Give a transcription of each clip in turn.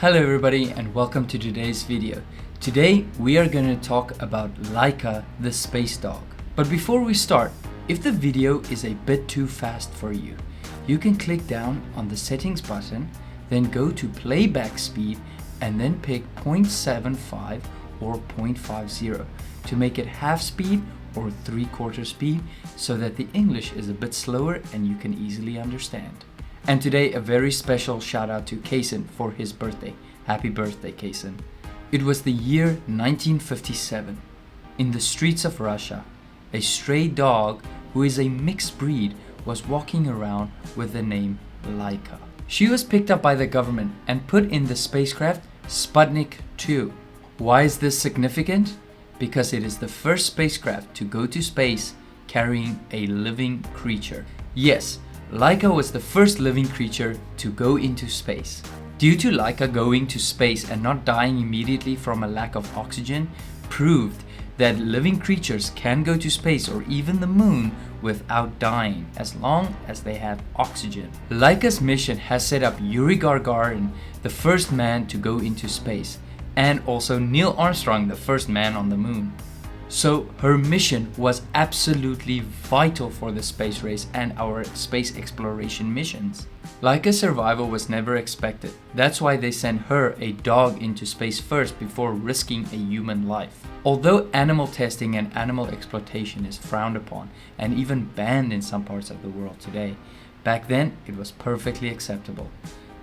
Hello everybody and welcome to today's video. Today we are going to talk about Laika the space dog. But before we start, if the video is a bit too fast for you, you can click down on the settings button, then go to playback speed and then pick 0.75 or 0.50 to make it half speed or 3/4 speed so that the English is a bit slower and you can easily understand. And today a very special shout out to Kaysen for his birthday. Happy birthday, Kaysen. It was the year 1957. In the streets of Russia, a stray dog who is a mixed breed was walking around with the name Laika. She was picked up by the government and put in the spacecraft Sputnik 2. Why is this significant? Because it is the first spacecraft to go to space carrying a living creature. Yes, Laika was the first living creature to go into space. Due to Laika going to space and not dying immediately from a lack of oxygen, proved that living creatures can go to space or even the moon without dying as long as they have oxygen. Laika's mission has set up Yuri Gagarin, the first man to go into space, and also Neil Armstrong, the first man on the moon. So her mission was absolutely vital for the space race and our space exploration missions. Laika's survival was never expected. That's why they sent her, a dog, into space first before risking a human life. Although animal testing and animal exploitation is frowned upon and even banned in some parts of the world today, back then it was perfectly acceptable.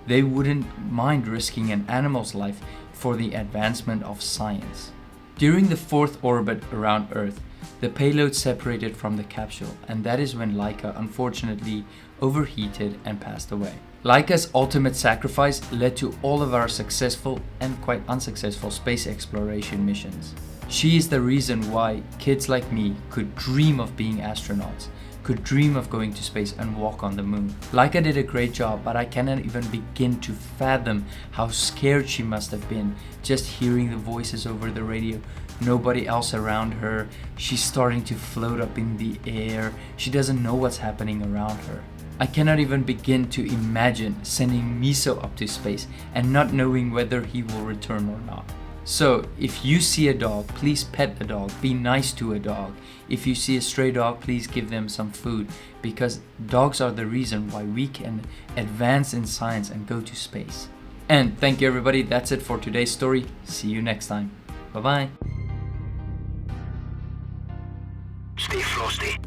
They wouldn't mind risking an animal's life for the advancement of science. During the fourth orbit around Earth, the payload separated from the capsule, and that is when Laika unfortunately overheated and passed away. Laika's ultimate sacrifice led to all of our successful and quite unsuccessful space exploration missions. She is the reason why kids like me could dream of being astronauts, could dream of going to space and walk on the moon. Laika did a great job, but I cannot even begin to fathom how scared she must have been just hearing the voices over the radio. Nobody else around her. She's starting to float up in the air. She doesn't know what's happening around her. I cannot even begin to imagine sending Miso up to space and not knowing whether he will return or not. So, if you see a dog, please pet the dog, be nice to a dog. If you see a stray dog, please give them some food, because dogs are the reason why we can advance in science and go to space. And thank you everybody, that's it for today's story. See you next time. Bye bye. Stay frosty.